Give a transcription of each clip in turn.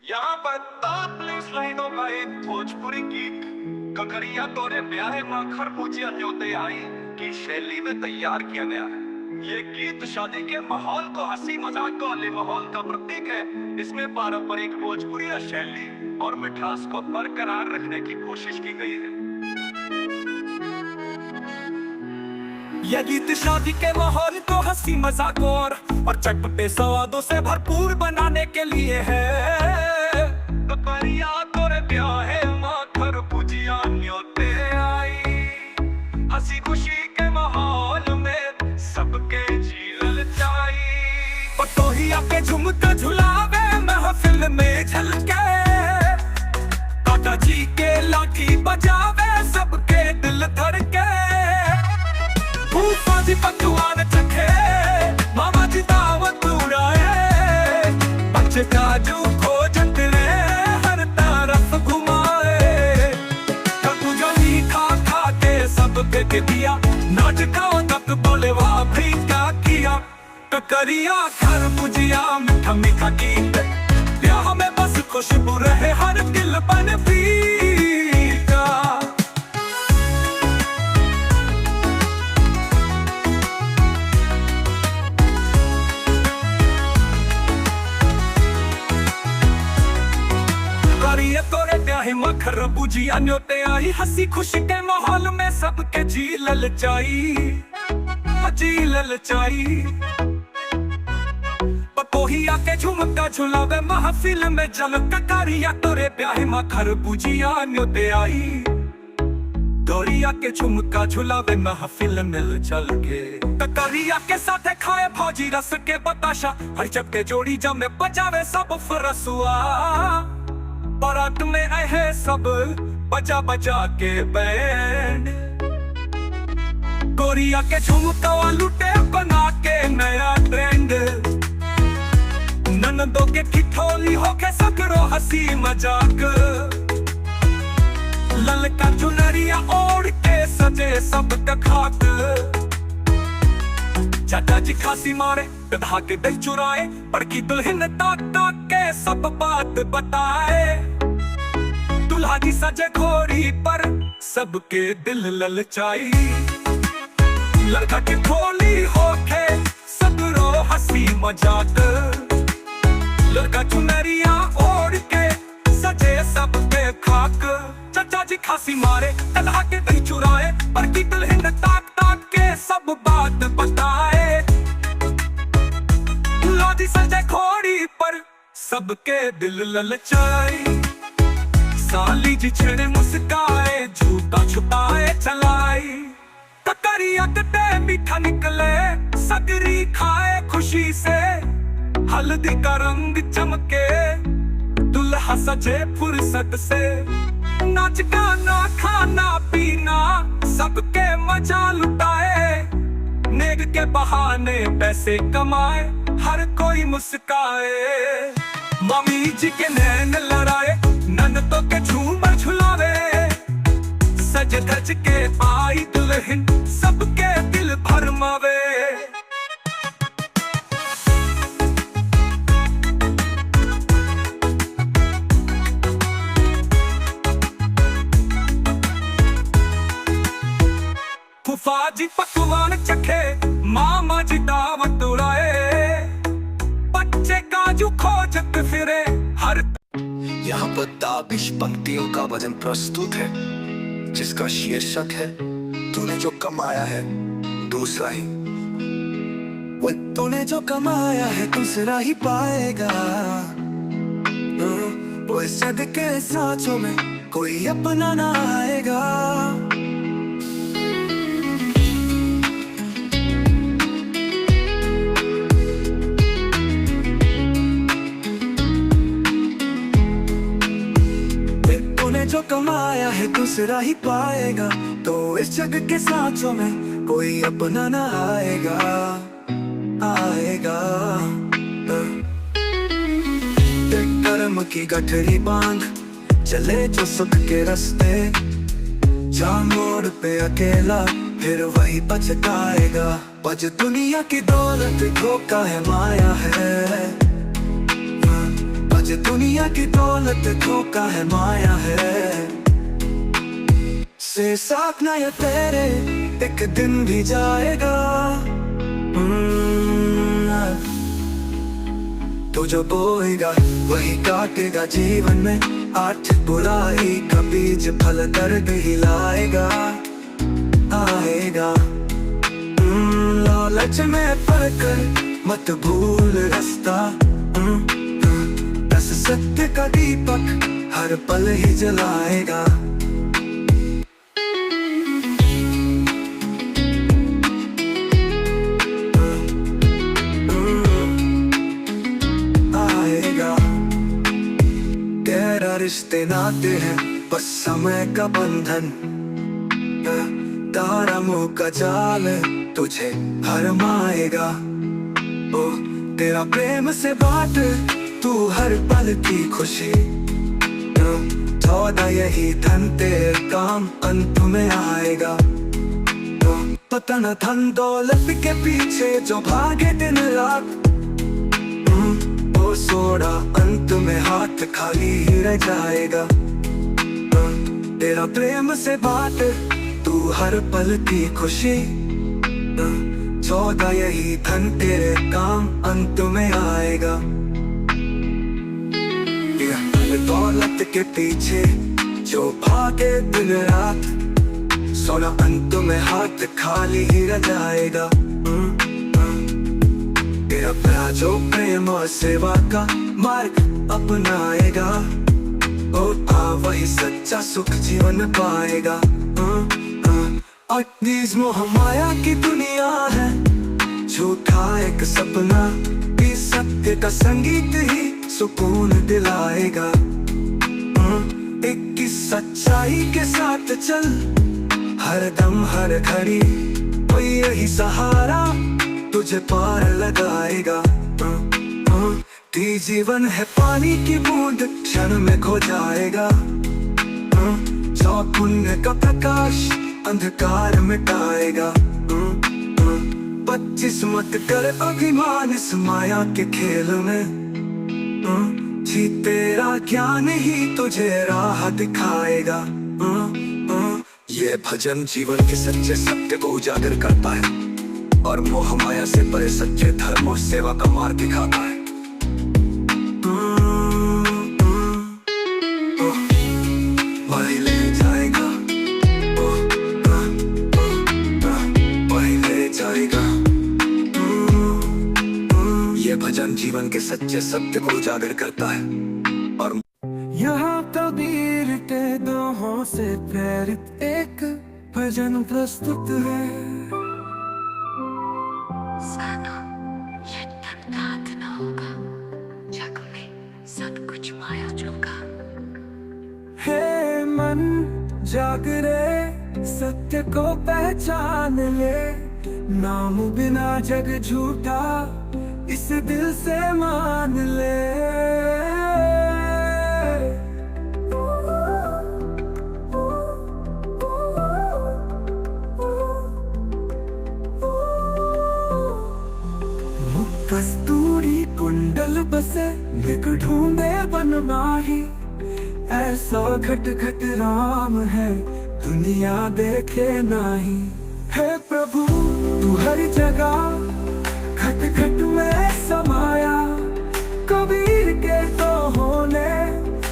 यहाँ पर प्लीज लाइनों का एक भोजपुरी गीत ककरिया तोरे ब्याहे माँ खरबूजिया न्योते आई की शैली में तैयार किया गया है। ये गीत शादी के माहौल को हंसी मजाक वाले माहौल का प्रतीक है। इसमें पारंपरिक भोजपुरी शैली और मिठास को बरकरार रखने की कोशिश की गई है। यह गीत शादी के माहौल को हंसी मजाक और चटपटे स्वादों से भरपूर बनाने के लिए है। ककरिया तोरे ब्याहे माँ खरबूजिया न्योते आई, हंसी खुशी के माहौल में सबके जी ललचाई। पतोहिया के झुमका झुलावे महफिल में झलके, दादाजी के लाठी बजावे सबके दिल धड़के। फूफा जी पकवान चखे, मामा जी दावत उड़ाए, बच्चे काजू खोजत रे हर तरफ घुमाए। कटुजली खा खा के सबके के दिया, नाच गाओ तक बोले वाह भी क्या किया। ककरिया खरबूजिया मीठा मीठा गीत, ब्याह में बस खुशबू रहे हर दिल बन फीका। तोरे ब्याहे माँ खरबूजिया न्योते आई, हंसी खुशी के माहौल में सबके जी ललचाई, जी ललचाई। पतोहिया के झुमका झुलावे महफिल में झलक। ककरिया तोरे ब्याहे माँ खरबूजिया न्योते आई, ककरिया के झुमका झुलावे महफिल में चल के। ककरिया के साथ खाए भौजी रस के बताशा, हर चपके जोड़ी जमे बजावे सब फरसुआ। बारात में आए सब बजा बजा के बैंड, गोरिया के झुमका लुटे बना के नया ट्रेंड। ननदों के ठिठोली होके सकरो हंसी मजाक, ललका चुनरिया ओढ़ के सजे सब खाक। चाचा जी खांसी मारे गधा के दही चुराए, बड़की दुल्हन ताक ताक के सब बात बताए। दुल्हा जी सजे घोड़ी पर सबके दिल ललचाई, लड़का की भोली होके सगरो हंसी मजाक। लड़का चुनरिया ओढ़ के सजे सबके खाक। चाचा जी खांसी मारे गधा के दही चुराए, बड़की दुल्हन ताक ताक के सब बात बताए। दुल्हा जी सजे घोड़ी पर सबके दिल ललचाई, साली जी छेड़े मुस्काए झूठा छुपाए चलाई। ककरिया कटे मीठा निकले सगरी खाए खुशी से, हल्दी का रंग चमके दुल्हा सजे फुर्सत से। नाच गाना खाना पीना सबके मजा लुटाए, नेग के बहाने पैसे कमाए हर कोई मुस्काए। मम्मी जी के नैन लड़ाए, ननदों के झूमर झुलावे, सज धज के आई दुल्हन सबके दिल भरमावे। फूफा जी पकवान चखे, मामा जी दावत उड़ाए, बच्चे काजू खोजत फिरे हर। यहाँ पर ताबिश पंक्तियों का वजन प्रस्तुत है, जिसका शीर्षक है तूने जो कमाया है दूसरा ही। वो तूने जो कमाया है दूसरा ही पाएगा, वो इस जग के सांचों में कोई अपना ना आएगा। जो कमाया है दूसरा ही पाएगा, तो इस जग के सांचों में कोई अपना ना आएगा, आएगा। कर्म की गठरी बांध चले जो सुख के रास्ते, जा मोड़ पे अकेला फिर वही पछताएगा। पज दुनिया की दौलत धोखा है माया है, आज दुनिया की दौलत धोखा है, माया है। से साथ ना ये तेरे एक दिन भी जाएगा। तू जो बोएगा वही काटेगा जीवन में, आठ बुराई का बीज फल दर्द ही लाएगा, आएगा। लालच में पड़कर मत भूल रास्ता, दस सत्य का दीपक हर पल ही जलाएगा। आएगा। तेरा रिश्ते नाते हैं बस समय का बंधन, तारा मुंह का जाल तुझे हरमाएगा। ओ तेरा प्रेम से बात तू हर पल की खुशी, सौदा यही धन तेरे काम अंत में आएगा। पता न धन दौलत के पीछे जो भागे दिन रात, वो सोड़ा अंत में हाथ खाली ही रह जाएगा। तेरा प्रेम से बात तू हर पल की खुशी, सौदा यही धन तेरे काम अंत में आएगा। दौलत के पीछे जो भागे दिन रात, सोना अंत में हाथ खाली ही रह जाएगा। तेरा प्यार जो प्रेम और सेवा का मार्ग अपनाएगा, ओ वही सच्चा सुख जीवन पाएगा। अतीज मोह माया की दुनिया है, झूठा एक सपना, इस सत्य का संगीत ही सुकून दिलाएगा। एक सच्चाई के साथ चल हर दम हर घड़ी, कोई यही सहारा तुझे पार लगाएगा। ती जीवन है पानी की बूंद, क्षण में खो जाएगा। जो पुण्य का प्रकाश अंधकार मिटाएगा। 25 मत कर अभिमान इस माया के खेल में, जी तेरा ज्ञान ही तुझे राह दिखाएगा। ये भजन जीवन के सच्चे सत्य को उजागर करता है और मोह माया से परे सच्चे धर्म और सेवा का मार्ग दिखाता है। वही ले जाएगा, वही ले जाएगा। ये भजन जीवन के सच्चे सत्य को उजागर करता है और यहाँ कबीर के दोहों से प्रेरित एक भजन प्रस्तुत है। सानो ये तनकात न होगा, जग में सब कुछ माया चुका। हे मन जाग रे, सत्य को पहचान ले, नाम बिना जग झूठा इस दिल से मान ले। कस्तूरी कुंडल बसे बिक ढूंढे बनमाही, ऐसा घट घट राम है दुनिया देखे नाही। हे प्रभु तू हर जगह घट घट में समाया, कबीर के दोहों ने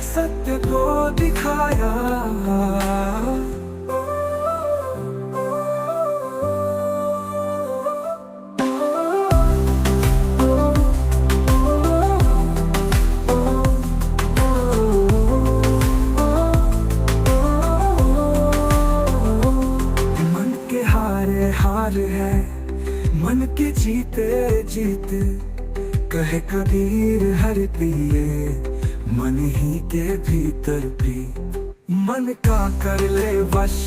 सत्य को दिखाया। हार है मन के जीते जीत, कहे कबीर हर पिए मन ही के भीतर भी। मन का कर ले वश,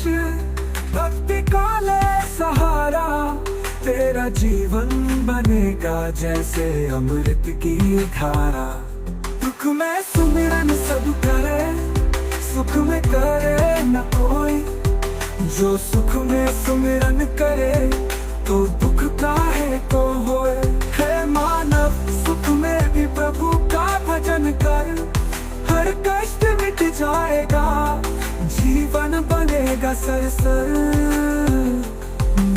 भक्ति का ले सहारा, तेरा जीवन बनेगा जैसे अमृत की धारा। दुख में सुमिरन सब करे, सुख में करे न कोई, जो सुख में सुमिरन करे तो दुख काहे को होए। हे मानव सुख में भी प्रभु का भजन कर, हर कष्ट मिट जाएगा, जीवन बनेगा सरसर।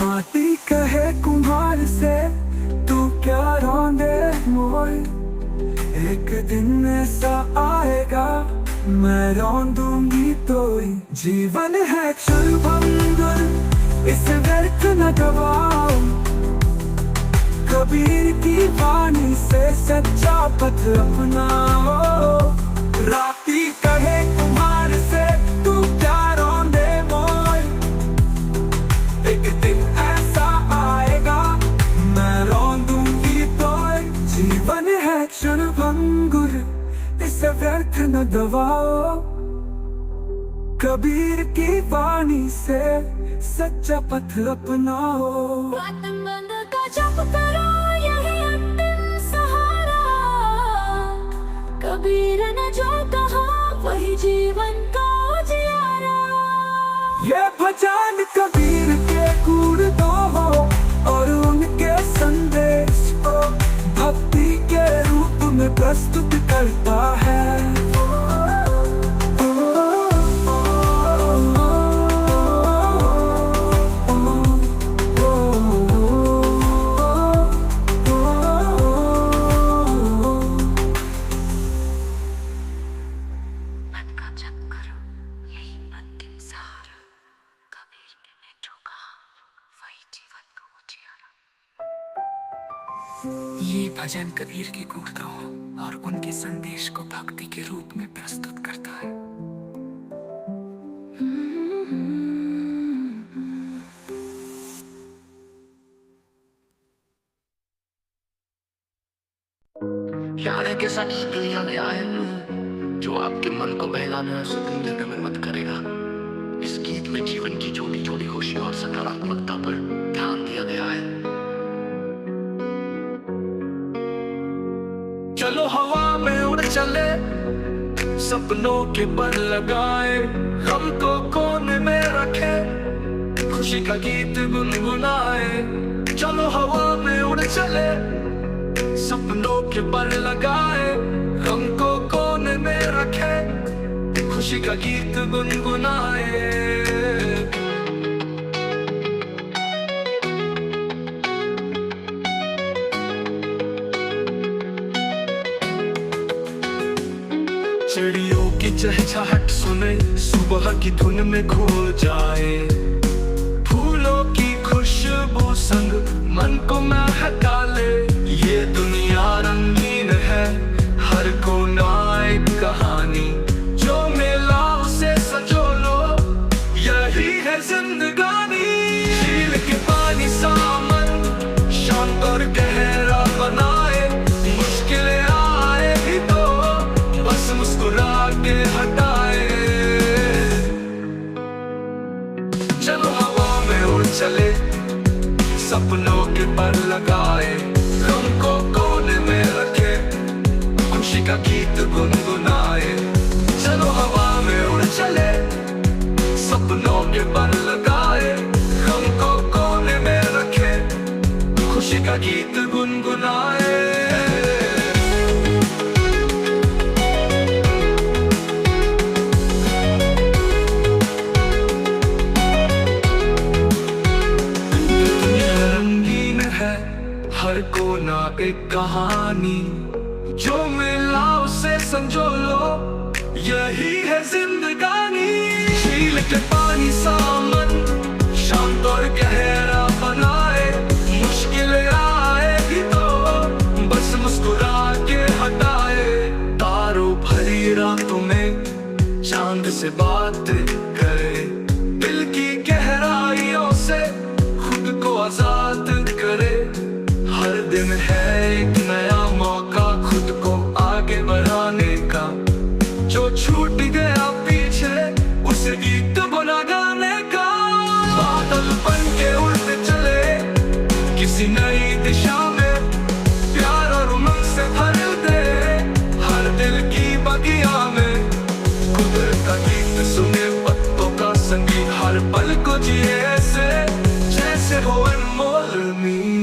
माटी कहे कुम्हार से, तू क्या रौंदे मोर, एक दिन ऐसा आएगा मैं रौंदूंगी तो। जीवन है क्षणभंगुर, इसे व्यर्थ न गवाओ, कबीर की वाणी से सच्चा पथ अपनाओ। राती कहे कुम्हार से, तू क्या रौंदे मोर, एक दिन ऐसा आएगा मैं रौंदूंगी तो। जीवन है क्षणभंगुर, इसे व्यर्थ न दबाओ, कबीर की वाणी से सच्चा पथ अपनाओ। बंद का जप करो, यही अंतिम सहारा, कबीर ने जो कहा वही जीवन का उजियारा। ये भजन कबीर के गुण दो हो, और उनके संदेश को भक्ति के रूप में प्रस्तुत करता है। मन का जप करो, यही अंतिम सहारा, कबीर ने जो कहा वही जीवन का उजियारा। ये भजन कबीर की गुणता हो और उनके संदेश को भक्ति के रूप में प्रस्तुत करता है। यादें के साथ दुनिया में आए, जो आपके मन को बहलाने और सुकून देने में मदद करेगा। इस गीत में जीवन की छोटी छोटी खुशियों और सकारात्मकता पर ध्यान दिया गया है। चलो हवा में उड़ चले, सपनों के पर लगाए, हमको कोने में रखे, खुशी का गीत गुनगुनाए। चलो हवा में उड़ चले, सपनों के पर लगाए, हमको कोने में रखे, खुशी का गीत गुनगुनाए। चिड़ियों की चहचहाहट सुने, सुबह की धुन में खो जाए, फूलों की खुशबू संग मन को महका ले। ये दुनिया रंगीन है, हर कोना एक कहानी, जो मिला उसे संजो लो, यही है जिंदगानी। झील के पानी सा मन शांत और गहरा बनाए, मुश्किलें आए भी तो बस मुस्कुरा के हटाए। चलो हवा में उड़ चले, सपनों के पर लगाए, हमको कोने में रखे, खुशी का गीत गुनगुनाए। चलो हवा में उड़ चले, सपनों के पर लगाए, हमको कोने में रखे, खुशी का गीत गुनगुनाए। हर कोना एक कहानी, जो मिला उसे संजो लो, यही है जिंदगानी। झील के पानी सा मन शांत और गहरा बनाए, मुश्किलें आए भी तो बस मुस्कुरा के हटाए। तारों भरी रातों में चांद से बात करे, दिल की गहराइयों से खुद को आजाद करे। हर दिन है एक नया मौका खुद को आगे बढ़ाने का, जो छूट गया पीछे उसे गीत बुना गाने का। बादल बन के उड़ते चले किसी नई दिशा में, प्यार और उमंग से भर दे हर दिल की बगिया में। कुदरत का गीत सुने, पत्तों का संगीत, हर पल को जिए ऐसे जैसे हो अनमोल नींद।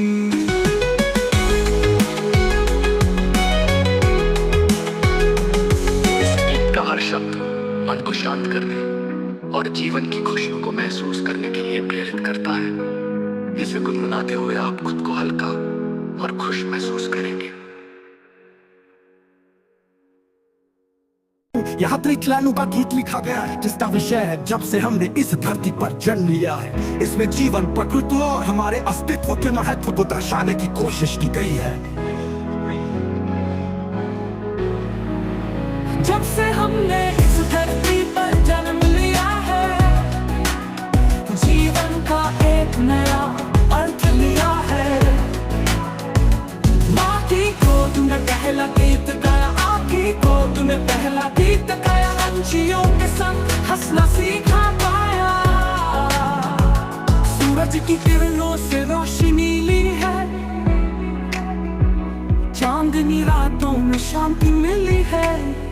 शब्द मन को शांत करने और जीवन की खुशियों को महसूस करने के लिए प्रेरित करता है। इसे गुनगुनाते हुए आप खुद को हल्का और खुश महसूस करेंगे। यहाँ त्रिकलानु का गीत लिखा गया है, जिसका विषय है जब से हमने इस धरती पर जन्म लिया है। इसमें जीवन, प्रकृति और हमारे अस्तित्व के महत्व को दर्शाने की कोशिश की गई है। जब से हमने इस धरती पर जन्म लिया है, जीवन का एक नया अर्थ लिया है। माटी को तूने पहला गीत गाया, आँखी को तूने पहला गीत गाया, पंछियों के संग हंसना सीखा पाया। सूरज की किरणों से रोशनी ली है, चांदनी रातों में शांति मिली है।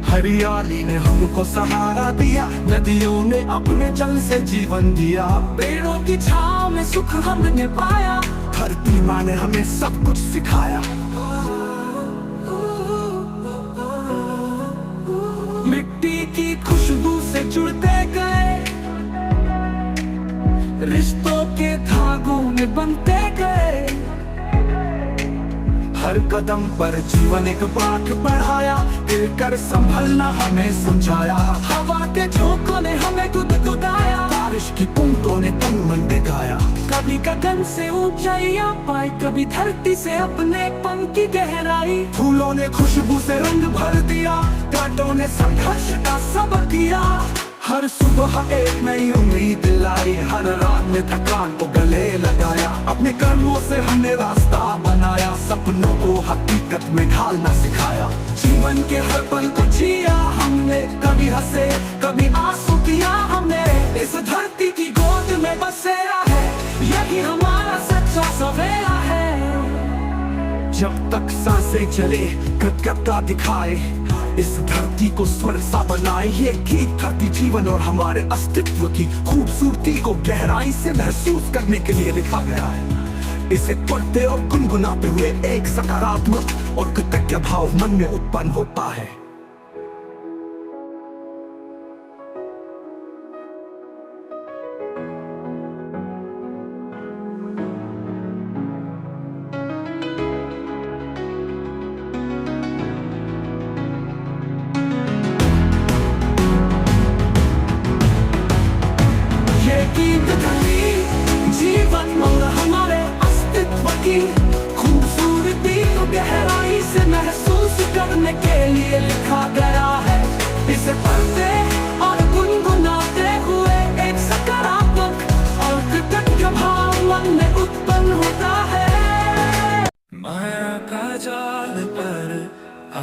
हरियाली ने हमको सहारा दिया, नदियों ने अपने जल से जीवन दिया। पेड़ों की छांव में सुख हमने पाया, धरती माँ ने हमें सब कुछ सिखाया। मिट्टी की खुशबू से जुड़ते गए, रिश्तों के धागों में बनते गए। हर कदम पर जीवन एक बात बढ़ाया, गिरकर संभलना हमें समझाया। हवा के झोंकों ने हमें गुदगुदाया, बारिश की बूंदों ने तन मन गाया। कभी गगन से ऊंचाइयां पाई, कभी धरती से अपने पन की गहराई। फूलों ने खुशबू से रंग भर दिया, कांटों ने संघर्ष का सबक दिया। हर सुबह एक नई उम्मीद लाई, हर रात में थकान को गले लगाया। अपने कर्मों से हमने रास्ता बनाया, सपनों को हकीकत में ढालना सिखाया। जीवन के हर पल को जिया हमने, कभी हंसे कभी आंसू किया हमने। इस धरती की गोद में बसेरा है, यही हमारा सच्चा सवेरा है। जब तक सांसें चले, कृतज्ञता दिखाए, इस धरती को स्वर्ग सा बनाए। ये गीत धरती, जीवन और हमारे अस्तित्व की खूबसूरती को गहराई से महसूस करने के लिए लिखा गया है। इसे पढ़ते और गुनगुनाते हुए एक सकारात्मक और कृतज्ञ भाव मन में उत्पन्न होता है। जीवन और हमारे अस्तित्व की खूबसूरती को गहराई से महसूस करने के लिए लिखा गया है। इसे पढ़ते और गुनगुनाते हुए एक सकारात्मक और कृतज्ञ भाव मन में उत्पन्न होता है। माया का जाल पर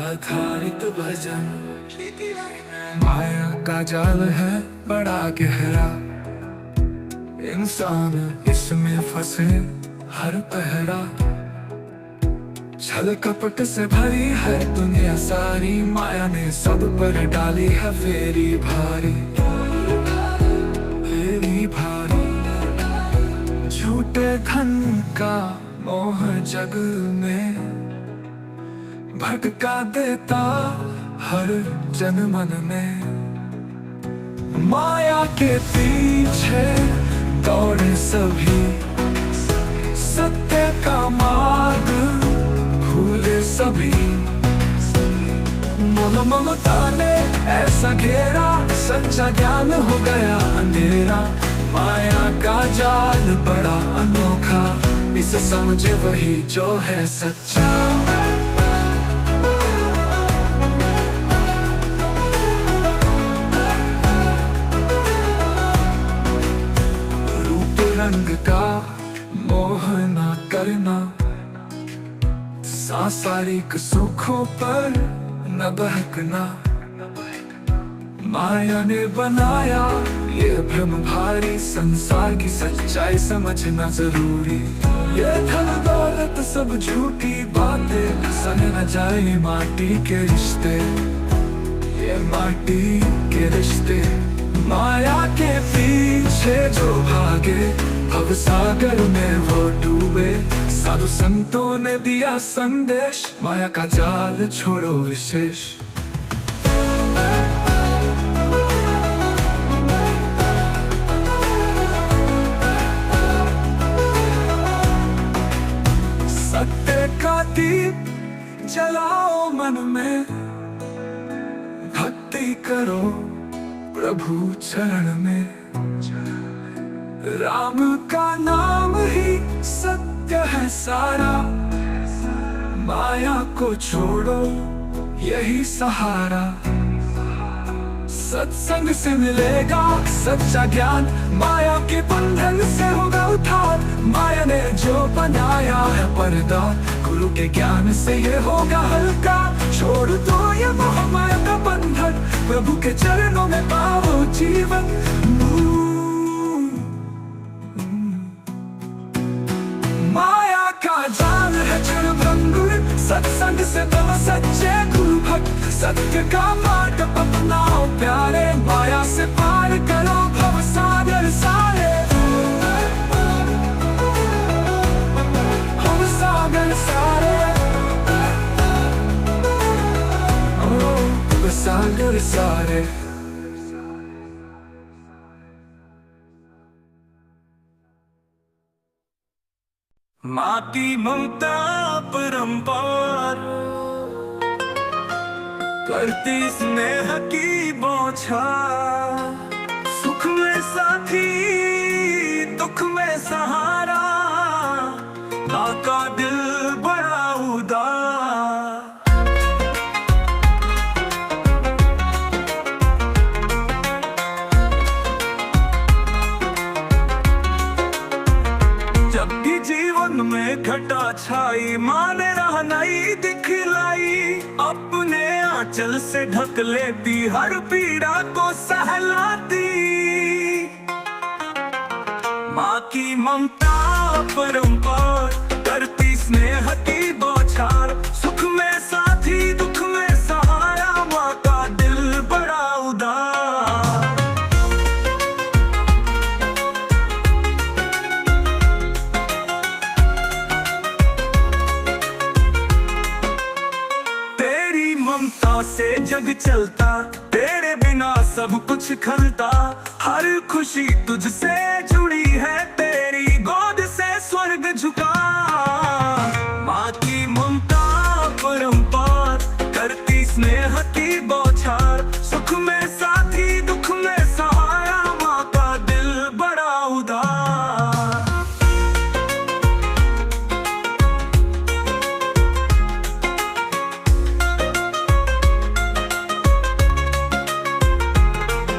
आधारित भजन, माया का जाल है बड़ा गहरा, इंसान इसमें फंसे हर पहरा। छल कपट से भरी है दुनिया सारी, माया ने सब पर डाली है फेरी भारी, फेरी भारी। झूठे धन का मोह जग में भटका देता हर जन मन में। माया के पीछे दौड़े सभी, सत्य का मार्ग भूले सभी। ममता ने ऐसा घेरा, सच्चा ज्ञान हो गया अंधेरा। माया का जाल बड़ा अनोखा, इसे समझे वही जो है सच्चा। रंग का मोह ना करना, सांसारिक सुखों पर न बहकना। माया ने बनाया ये भ्रम भारी, संसार की सच्चाई समझना जरूरी। ये धन दौलत सब झूठी बातें, सन न जाए माटी के रिश्ते, ये माटी के रिश्ते। माया के पीछे जो भागे, भव सागर में वो डूबे। साधु संतों ने दिया संदेश, माया का जाल छोड़ो विशेष। दीप जलाओ मन में, भक्ति करो प्रभु चरण में। राम का नाम ही सत्य है सारा, माया को छोड़ो यही सहारा। सत्संग से मिलेगा सच्चा ज्ञान, माया के बंधन से होगा उद्धार। माया ने जो बनाया है पर्दा, गुरु के ज्ञान से ये होगा हल्का। छोड़ दो ये मोह माया का बंधन, प्रभु के चरणों में पाओ जीवन। माया का जाल है क्षणभंगुर, सत्संग से बनो सच्चे गुरु भक्त। सत्य का मार्ग अपनाओ प्यारे, माया से पार करो भव सागर सारे। भव सागर सारे, भव सागर सारे। माँ की ममता परंपार, करती स्नेह की बौछार। सुख में साथी दुख में सहारा, माँ का दिल बड़ा उदार। जब भी जीवन में घटा छाई, माँ ने राह नई दिखलाई। अपने आंचल से ढक लेती, हर पीड़ा को सहलाती। माँ की ममता परंपार, करती स्नेह की बौछार। सुख में साथी दुख में सहारा, माँ का दिल बड़ा उदार। तेरी ममता से जग चलता, तेरे बिना सब कुछ खलता। हर खुशी तुझसे जुड़ी है, तेरी गोद से स्वर्ग झुका। माँ की ममता परंपार, करती स्नेह की बौछार। सुख में साथी दुख में सहारा, माँ का दिल बड़ा उदार।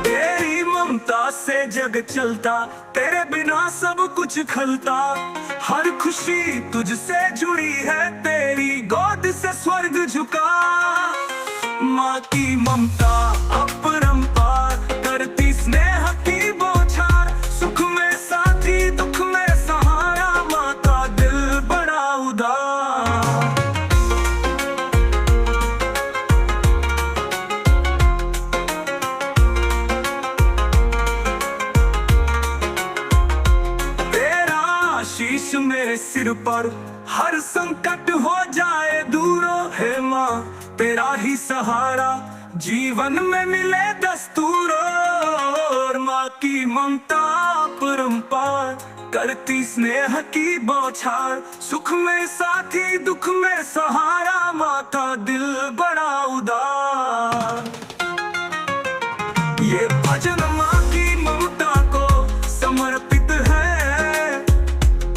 तेरी ममता से जग चलता, तेरे बिना सब कुछ खलता। हर खुशी तुझसे जुड़ी है, तेरी गोद से स्वर्ग झुका। माँ की ममता अपरंपार, करती स्नेह की बौछार। सुख में साथी दुख में सहारा, माँ का दिल बड़ा उदार। तेरा आशीष मेरे सिर पर, हर संकट हो जाए दूर। हे माँ तेरा ही सहारा, जीवन में मिले दस्तूर। और माँ की ममता परंपार, करती स्नेह की बौछार। सुख में साथी दुख में सहारा, माँ का दिल बड़ा उदार। ये भजन माँ की ममता को समर्पित है,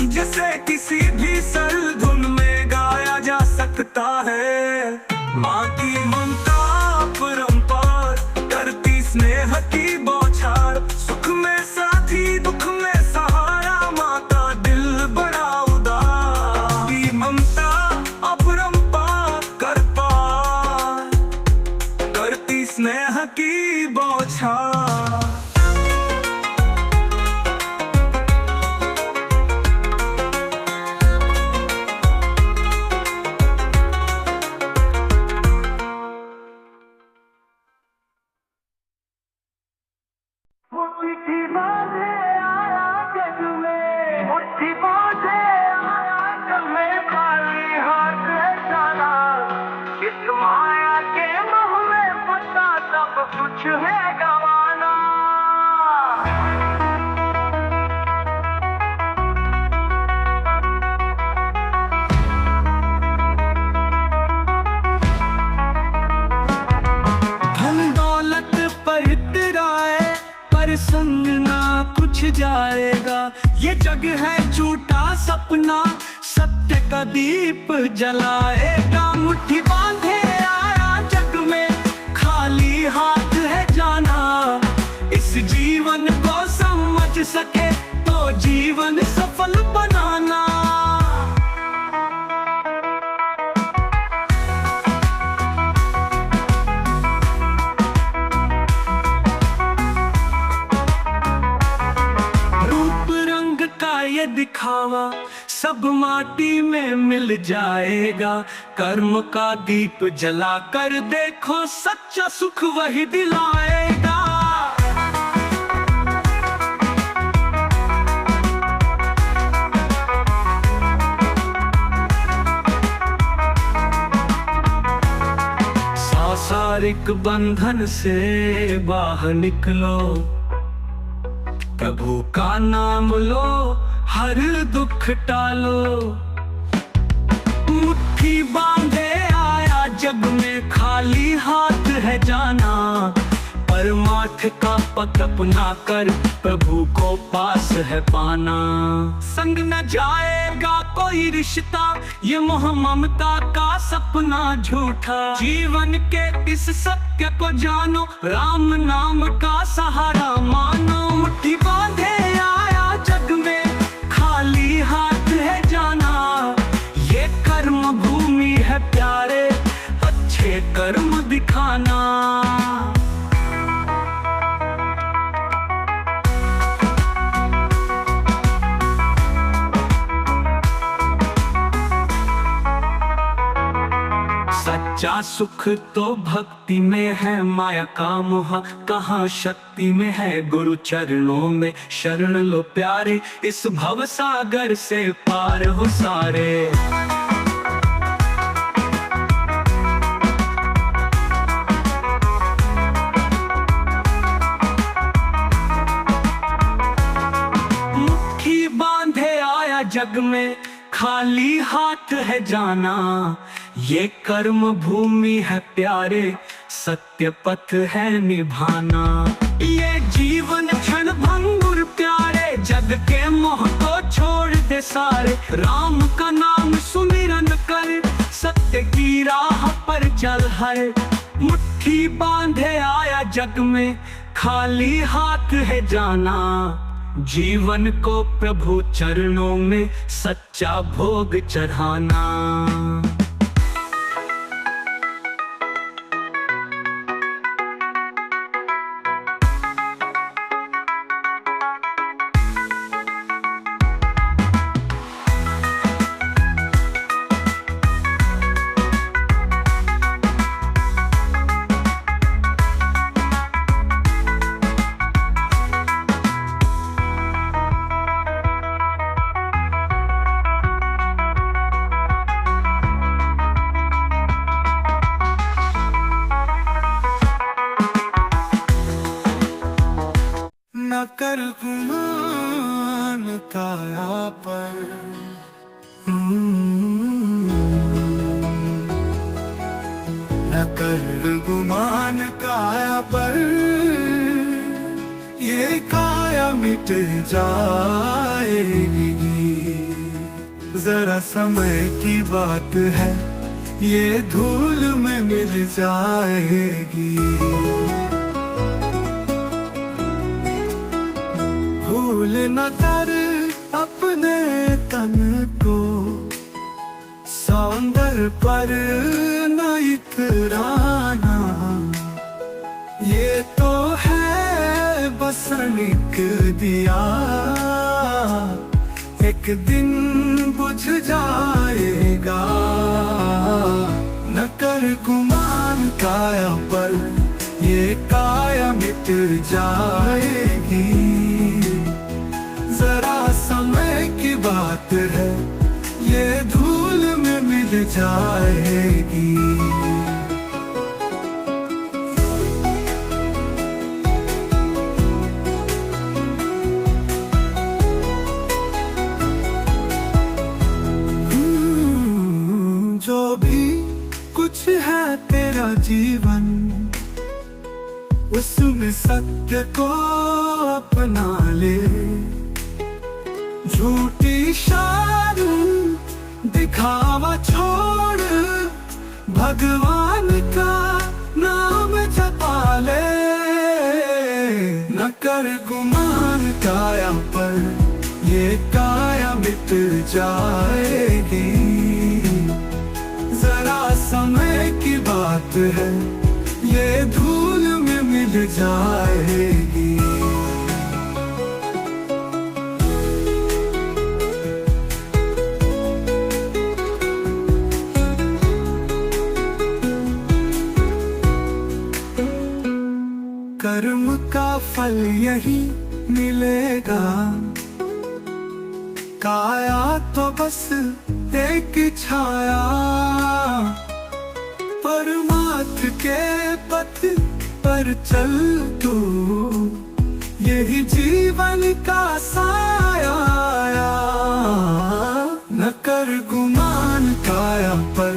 जिसे किसी भी सरल धुन में गाया जा सकता है। माँ की ममता परंपार, करती स्नेह की बौछार। सुख में साथी दुख में सहारा, माँ का दिल बड़ा उदार। की ममता अपरंपार, कर पार, करती स्नेह की बौछार। कुछ है गवाना। नाश जाएगा। ये जग है झूठा सपना, सत्य का दीप जलाएगा। मुट्ठी बांधे आया जग में, खाली हाथ है जाना। इस जीवन को समझ सके तो जीवन सफल बनाना। रूप रंग का ये दिखावा सब माटी में मिल जाएगा। कर्म का दीप जला कर देखो, सच्चा सुख वही दिलाएगा। सांसारिक बंधन से बाहर निकलो, प्रभु का नाम लो, हर दुख टालो। मुट्ठी बांधे आया जग में, खाली हाथ है जाना। परमार्थ का पथ अपना कर, प्रभु को पास है पाना। संग न जाएगा कोई रिश्ता, ये मोह ममता का सपना झूठा। जीवन के इस सत्य को जानो, राम नाम का सहारा मानो। मुट्ठी बांधे आया जग में, खाली हाथ है जाना। ये कर्म भूमि है प्यारे, अच्छे कर्म दिखाना। सच्चा सुख तो भक्ति में है, माया का मोह कहाँ शक्ति में है। गुरु चरणों में शरण लो प्यारे, इस भव सागर से पार हो सारे। मुट्ठी बांधे आया जग में, खाली हाथ है जाना। ये कर्म भूमि है प्यारे, सत्य पथ है निभाना। ये जीवन क्षण भंगुर प्यारे, जग के मोह को छोड़ दे सारे। राम का नाम सुमिरन कर, सत्य की राह पर चल है। मुट्ठी बांधे आया जग में, खाली हाथ है जाना। जीवन को प्रभु चरणों में सच्चा भोग चढ़ाना। न कर गुमान काया पर, न कर गुमान काया पर। ये काया मिट जाएगी, जरा समय की बात है, ये धूल में मिल जाएगी। भूल न कर अपने तन को, सौंदर्य पर न इतराना। ये तो है बस एक दिया, एक दिन बुझ जाएगा। न कर गुमान काया पर, ये काया मिट जाएगी। जरा समय की बात है, ये धूल में मिल जाएगी। जो भी कुछ है तेरा जीवन, उसमें सत्य को अपना ले। झूठी शान दिखावा छोड़ भगवान का नाम जपा ले। न कर गुमान काया पर, ये काया मिट जाएगी। जरा समय की बात है, ये धूल में मिल जाएगी। कर्म का फल यही मिलेगा, काया तो बस एक छाया। परमात्म के पथ पर चल तू, यही जीवन का साया। न कर गुमान काया पर,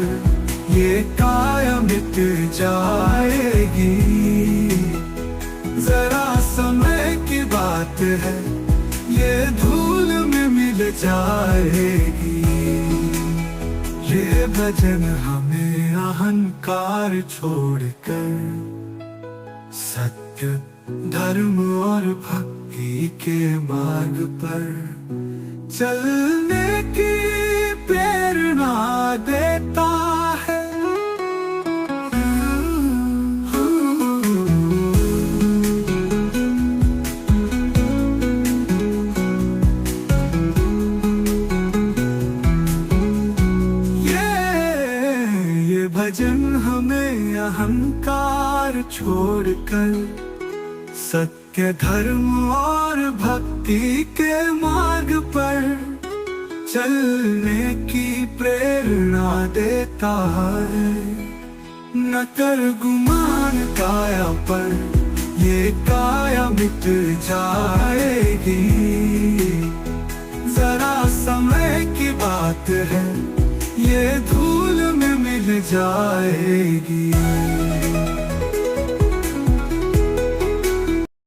ये काया मिट जाएगी। जरा समय की बात है, ये धूल में मिल जाएगी। ये भजन हमें अहंकार छोड़कर सत्य, धर्म और भक्ति के मार्ग पर चलने की प्रेरणा देता है। भजन हमें अहंकार छोड़कर सत्य, धर्म और भक्ति के मार्ग पर चलने की प्रेरणा देता है। न कर गुमान काया पर, ये काया मिट जाएगी। जरा समय की बात है, ये धूल में मिल जाएगी।